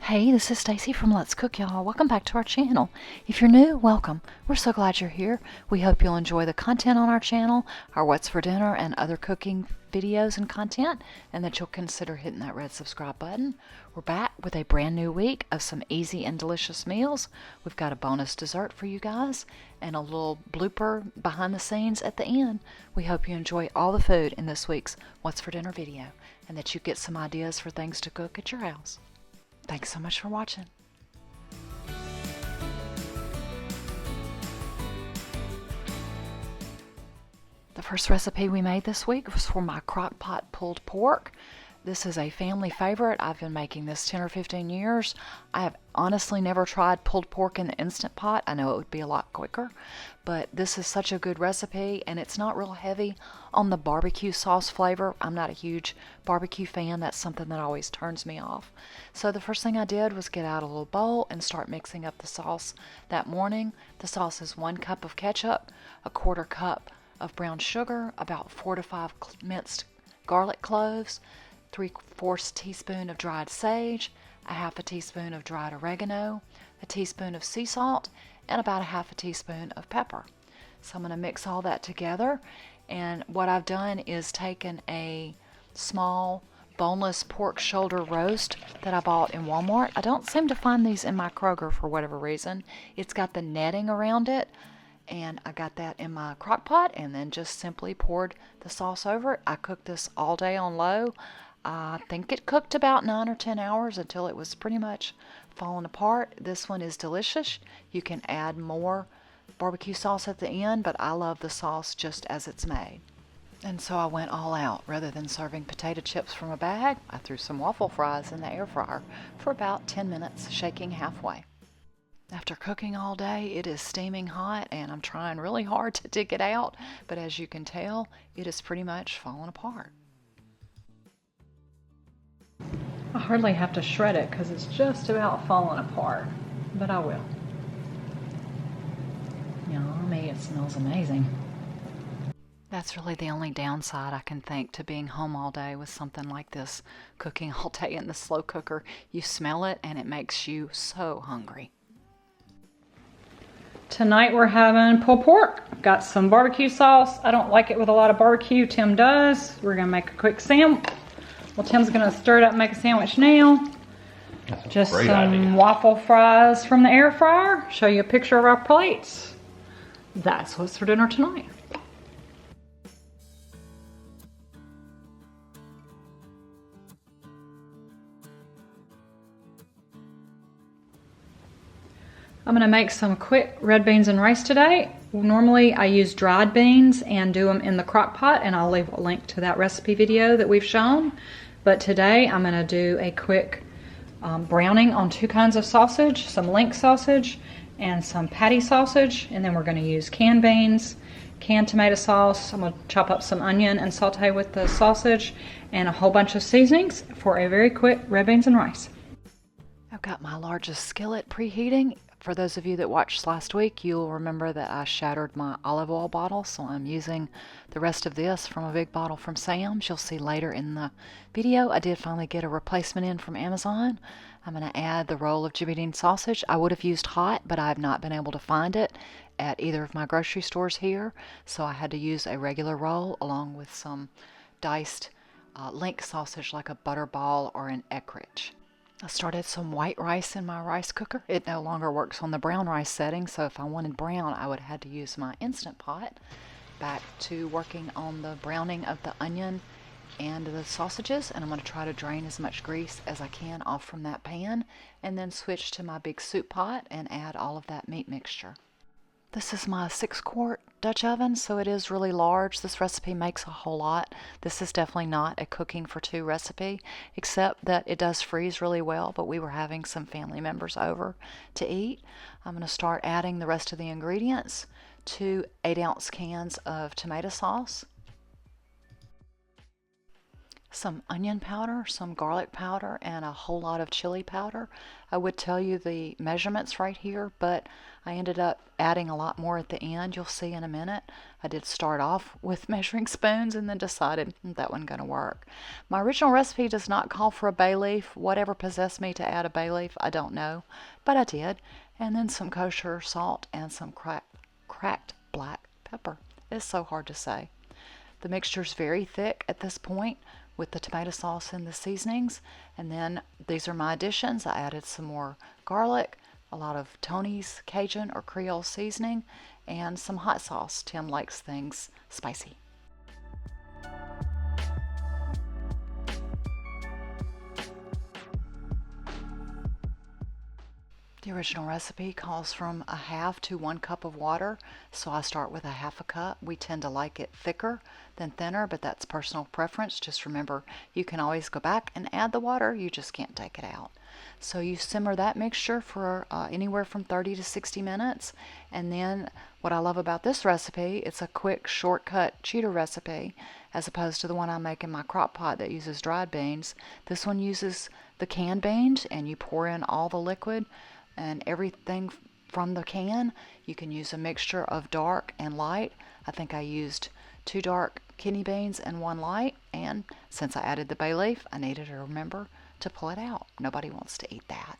Hey, this is Stacy from Let's Cook, y'all. Welcome back to our channel. If you're new, welcome. We're so glad you're here. We hope you'll enjoy the content on our channel, our What's for Dinner and other cooking videos and content, and that you'll consider hitting that red subscribe button. We're back with a brand new week of some easy and delicious meals. We've got a bonus dessert for you guys and a little blooper behind the scenes at the end. We hope you enjoy all the food in this week's What's for Dinner video and that you get some ideas for things to cook at your house. Thanks so much for watching. The first recipe we made this week was for my Crockpot pulled pork. This is a family favorite. I've been making this 10 or 15 years. I have honestly never tried pulled pork in the Instant Pot. I know it would be a lot quicker, but this is such a good recipe and it's not real heavy on the barbecue sauce flavor. I'm not a huge barbecue fan. That's something that always turns me off. So the first thing I did was get out a little bowl and start mixing up the sauce that morning. The sauce is 1 cup of ketchup, a 1/4 cup of brown sugar, about 4 to 5 minced garlic cloves, 3/4 teaspoon of dried sage, a 1/2 teaspoon of dried oregano, a teaspoon of sea salt, and about a 1/2 teaspoon of pepper. So I'm going to mix all that together, and what I've done is taken a small boneless pork shoulder roast that I bought in Walmart. I don't seem to find these in my Kroger for whatever reason. It's got the netting around it, and I got that in my crock pot and then just simply poured the sauce over it. I cooked this all day on low. I think it cooked about 9 or 10 hours until it was pretty much falling apart. This one is delicious. You can add more barbecue sauce at the end, but I love the sauce just as it's made. And so I went all out. Rather than serving potato chips from a bag, I threw some waffle fries in the air fryer for about 10 minutes, shaking halfway. After cooking all day, it is steaming hot and I'm trying really hard to dig it out, but as you can tell, it is pretty much falling apart. I hardly have to shred it because it's just about falling apart, but I will. Yummy, it smells amazing. That's really the only downside I can think to being home all day with something like this, cooking all day in the slow cooker. You smell it and it makes you so hungry. Tonight we're having pulled pork. Got some barbecue sauce. I don't like it with a lot of barbecue. Tim does. We're gonna make a quick sandwich. Well, Tim's gonna stir it up and make a sandwich now. Just some waffle fries from the air fryer. Show you a picture of our plates. That's what's for dinner tonight. I'm going to make some quick red beans and rice today. Normally I use dried beans and do them in the crock pot, and I'll leave a link to that recipe video that we've shown. But today I'm going to do a quick browning on 2 kinds of sausage, some link sausage and some patty sausage, and then we're going to use canned beans, canned tomato sauce. I'm going to chop up some onion and saute with the sausage and a whole bunch of seasonings for a very quick red beans and rice. I've got my largest skillet preheating. For those of you that watched last week, you'll remember that I shattered my olive oil bottle, so I'm using the rest of this from a big bottle from Sam's. You'll see later in the video, I did finally get a replacement in from Amazon. I'm going to add the roll of Jibideen sausage. I would have used hot, but I've not been able to find it at either of my grocery stores here, so I had to use a regular roll along with some diced link sausage like a butterball or an Eckrich. I started some white rice in my rice cooker. It no longer works on the brown rice setting, so if I wanted brown, I would have had to use my Instant Pot. Back to working on the browning of the onion and the sausages, and I'm going to try to drain as much grease as I can off from that pan, and then switch to my big soup pot and add all of that meat mixture. This is my 6-quart Dutch oven, so it is really large. This recipe makes a whole lot. This is definitely not a cooking for 2 recipe, except that it does freeze really well, but we were having some family members over to eat. I'm going to start adding the rest of the ingredients. 2 8-ounce cans of tomato sauce, some onion powder, some garlic powder, and a whole lot of chili powder. I would tell you the measurements right here, but I ended up adding a lot more at the end. You'll see in a minute. I did start off with measuring spoons and then decided that wasn't going to work. My original recipe does not call for a bay leaf. Whatever possessed me to add a bay leaf, I don't know, but I did. And then some kosher salt and some cracked black pepper. It's so hard to say. The mixture is very thick at this point with the tomato sauce and the seasonings. And then these are my additions. I added some more garlic, a lot of Tony's Cajun or Creole seasoning, and some hot sauce. Tim likes things spicy. The original recipe calls from a half to 1 cup of water, so I start with a half a cup. We tend to like it thicker than thinner, but that's personal preference. Just remember, you can always go back and add the water, you just can't take it out. So you simmer that mixture for anywhere from 30 to 60 minutes, and then what I love about this recipe, it's a quick shortcut cheater recipe as opposed to the one I make in my crock pot that uses dried beans. This one uses the canned beans, and you pour in all the liquid and everything from the can. You can use a mixture of dark and light. I think I used 2 dark kidney beans and 1 light, and since I added the bay leaf, I needed to remember to pull it out. Nobody wants to eat that.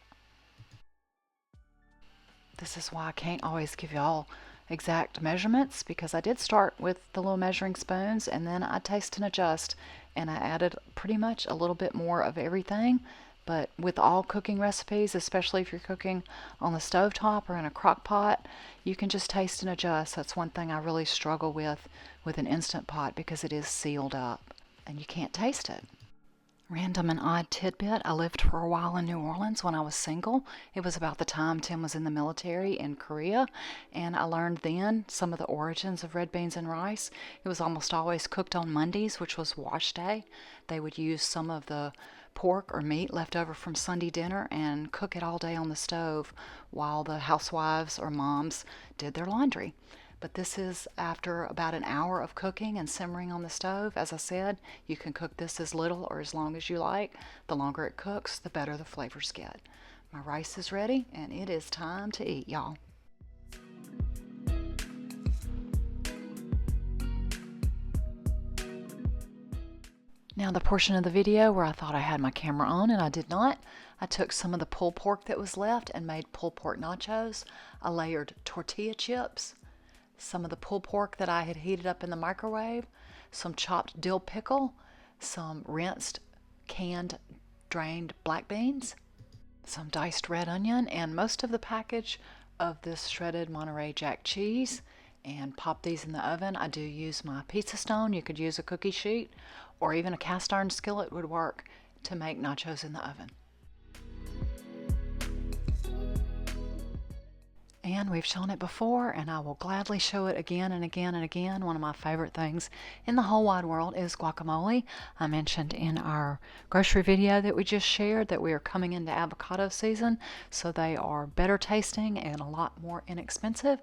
This is why I can't always give y'all exact measurements, because I did start with the little measuring spoons and then I taste and adjust, and I added pretty much a little bit more of everything. But with all cooking recipes, especially if you're cooking on the stovetop or in a crock pot, you can just taste and adjust. That's one thing I really struggle with an Instant Pot, because it is sealed up and you can't taste it. Random and odd tidbit, I lived for a while in New Orleans when I was single. It was about the time Tim was in the military in Korea, and I learned then some of the origins of red beans and rice. It was almost always cooked on Mondays, which was wash day. They would use some of the pork or meat left over from Sunday dinner and cook it all day on the stove while the housewives or moms did their laundry. But this is after about an hour of cooking and simmering on the stove. As I said, you can cook this as little or as long as you like. The longer it cooks, the better the flavors get. My rice is ready, and it is time to eat, y'all. Now the portion of the video where I thought I had my camera on and I did not, I took some of the pulled pork that was left and made pulled pork nachos. I layered tortilla chips, some of the pulled pork that I had heated up in the microwave, some chopped dill pickle, some rinsed, canned, drained black beans, some diced red onion, and most of the package of this shredded Monterey Jack cheese, and pop these in the oven. I do use my pizza stone. You could use a cookie sheet or even a cast iron skillet would work to make nachos in the oven. And we've shown it before, and I will gladly show it again and again and again. One of my favorite things in the whole wide world is guacamole. I mentioned in our grocery video that we just shared that we are coming into avocado season, so they are better tasting and a lot more inexpensive.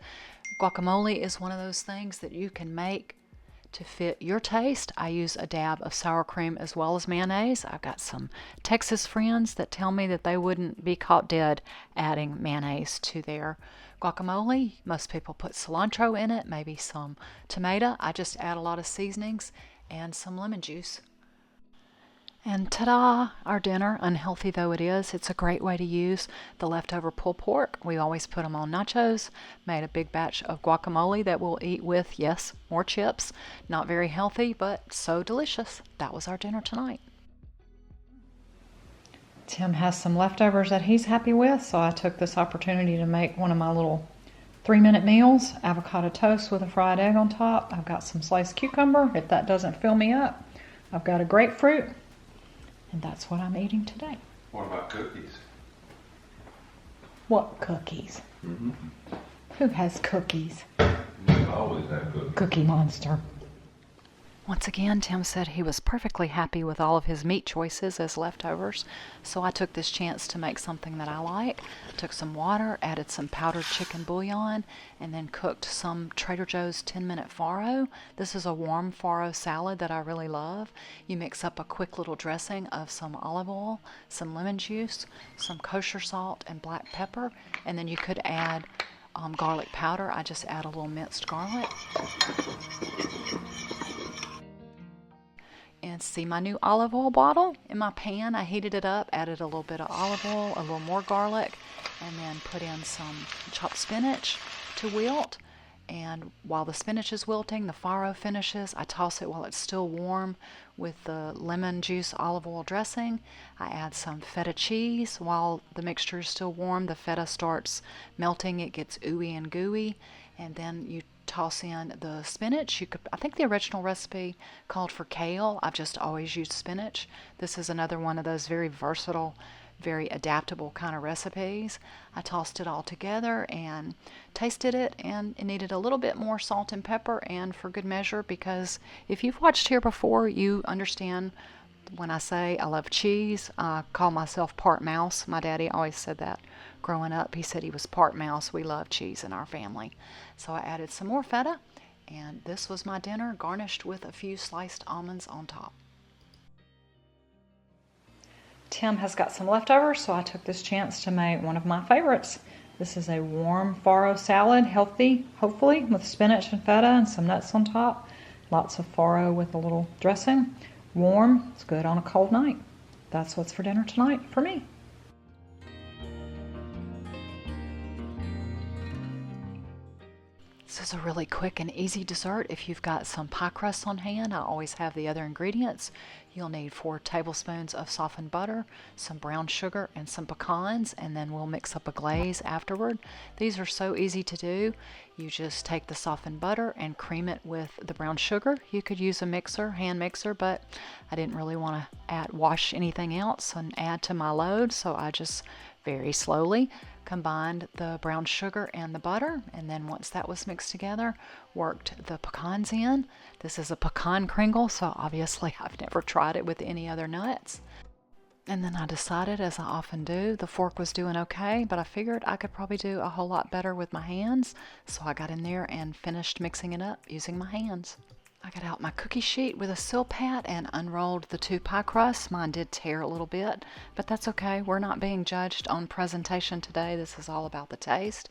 Guacamole is one of those things that you can make to fit your taste. I use a dab of sour cream as well as mayonnaise. I've got some Texas friends that tell me that they wouldn't be caught dead adding mayonnaise to their guacamole. Most people put cilantro in it, maybe some tomato. I just add a lot of seasonings and some lemon juice. And ta-da! Our dinner, unhealthy though it is, it's a great way to use the leftover pulled pork. We always put them on nachos. Made a big batch of guacamole that we'll eat with, yes, more chips. Not very healthy, but so delicious. That was our dinner tonight. Tim has some leftovers that he's happy with, so I took this opportunity to make one of my little 3-minute meals. Avocado toast with a fried egg on top. I've got some sliced cucumber, if that doesn't fill me up. I've got a grapefruit. And that's what I'm eating today. What about cookies? What cookies? Mm-hmm. Who has cookies? You always have cookies. Cookie Monster. Once again, Tim said he was perfectly happy with all of his meat choices as leftovers, so I took this chance to make something that I like. Took some water, added some powdered chicken bouillon, and then cooked some Trader Joe's 10-minute farro. This is a warm farro salad that I really love. You mix up a quick little dressing of some olive oil, some lemon juice, some kosher salt, and black pepper, and then you could add garlic powder. I just add a little minced garlic. And see my new olive oil bottle in my pan. I heated it up, added a little bit of olive oil, a little more garlic, and then put in some chopped spinach to wilt. And while the spinach is wilting, the farro finishes. I toss it while it's still warm with the lemon juice olive oil dressing. I add some feta cheese. While the mixture is still warm, the feta starts melting. It gets ooey and gooey. And then you toss in the spinach. I think the original recipe called for kale. I've just always used spinach. This is another one of those very versatile, very adaptable kind of recipes. I tossed it all together and tasted it, and it needed a little bit more salt and pepper, and for good measure, because if you've watched here before, you understand when I say I love cheese. I call myself part mouse. My daddy always said that growing up. He said he was part mouse. We love cheese in our family. So I added some more feta, and this was my dinner, garnished with a few sliced almonds on top. Tim has got some leftovers, so I took this chance to make one of my favorites. This is a warm farro salad, healthy, hopefully, with spinach and feta and some nuts on top. Lots of farro with a little dressing. Warm, it's good on a cold night. That's what's for dinner tonight for me. This is a really quick and easy dessert. If you've got some pie crust on hand, I always have the other ingredients. You'll need 4 tablespoons of softened butter, some brown sugar, and some pecans, and then we'll mix up a glaze afterward. These are so easy to do. You just take the softened butter and cream it with the brown sugar. You could use a mixer, hand mixer, but I didn't really want to wash anything else and add to my load, so I just very slowly combined the brown sugar and the butter, and then once that was mixed together, worked the pecans in. This is a pecan kringle, so obviously I've never tried it with any other nuts. And then I decided, as I often do, the fork was doing okay, but I figured I could probably do a whole lot better with my hands, so I got in there and finished mixing it up using my hands. I got out my cookie sheet with a Silpat and unrolled the 2 pie crusts. Mine did tear a little bit, but that's okay. We're not being judged on presentation today. This is all about the taste.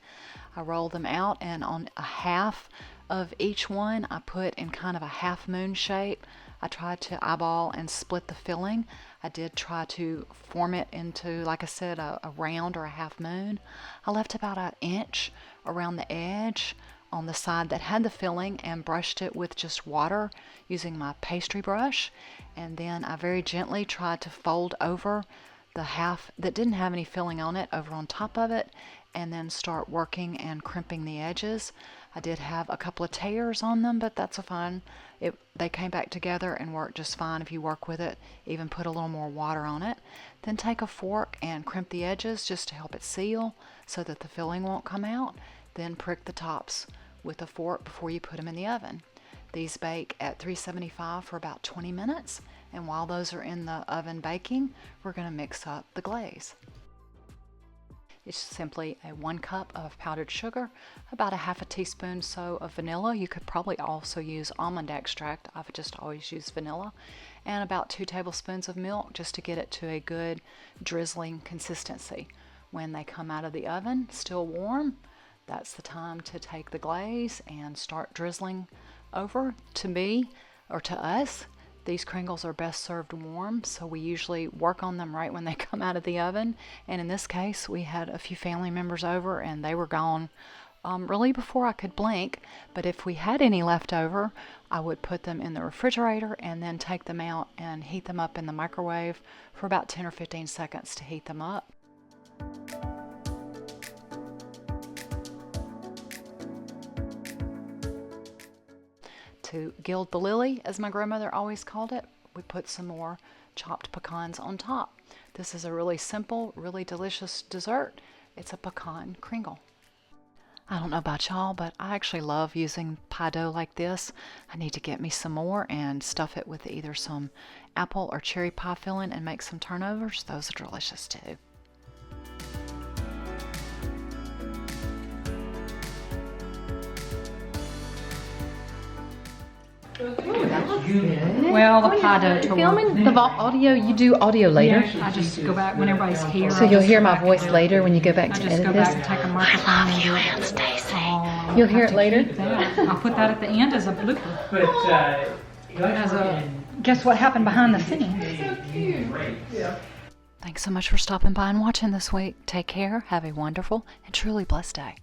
I rolled them out, and on a half of each one, I put in kind of a half moon shape. I tried to eyeball and split the filling. I did try to form it into, like I said, a round or a half moon. I left about an inch around the edge on the side that had the filling and brushed it with just water using my pastry brush, and then I very gently tried to fold over the half that didn't have any filling on it over on top of it, and then start working and crimping the edges. I did have a couple of tears on them, but that's fine. They came back together and worked just fine if you work with it, even put a little more water on it. Then take a fork and crimp the edges just to help it seal so that the filling won't come out. Then prick the tops with a fork before you put them in the oven. These bake at 375 for about 20 minutes, and while those are in the oven baking, we're going to mix up the glaze. It's simply a 1 cup of powdered sugar, about a half a teaspoon so of vanilla. You could probably also use almond extract. I've just always used vanilla, and about 2 tablespoons of milk just to get it to a good drizzling consistency. When they come out of the oven, still warm, that's the time to take the glaze and start drizzling over. To me, or to us, these kringles are best served warm, so we usually work on them right when they come out of the oven. And in this case, we had a few family members over, and they were gone really before I could blink. But if we had any left over, I would put them in the refrigerator and then take them out and heat them up in the microwave for about 10 or 15 seconds to heat them up. To gild the lily, as my grandmother always called it, we put some more chopped pecans on top. This is a really simple, really delicious dessert. It's a pecan kringle. I don't know about y'all, but I actually love using pie dough like this. I need to get me some more and stuff it with either some apple or cherry pie filling and make some turnovers. Those are delicious too. Well, the pie dough tour. Filming the audio, you do audio later. Yeah, I just go back when everybody's here. So you'll hear my voice later when you go back I to just edit go this. back and take a microphone and do it. Stacy. Oh, You'll hear it later. I'll put that at the end as a blooper. But As a guess what happened behind the scenes. Thanks so much for stopping by and watching this week. Take care, have a wonderful and truly blessed day.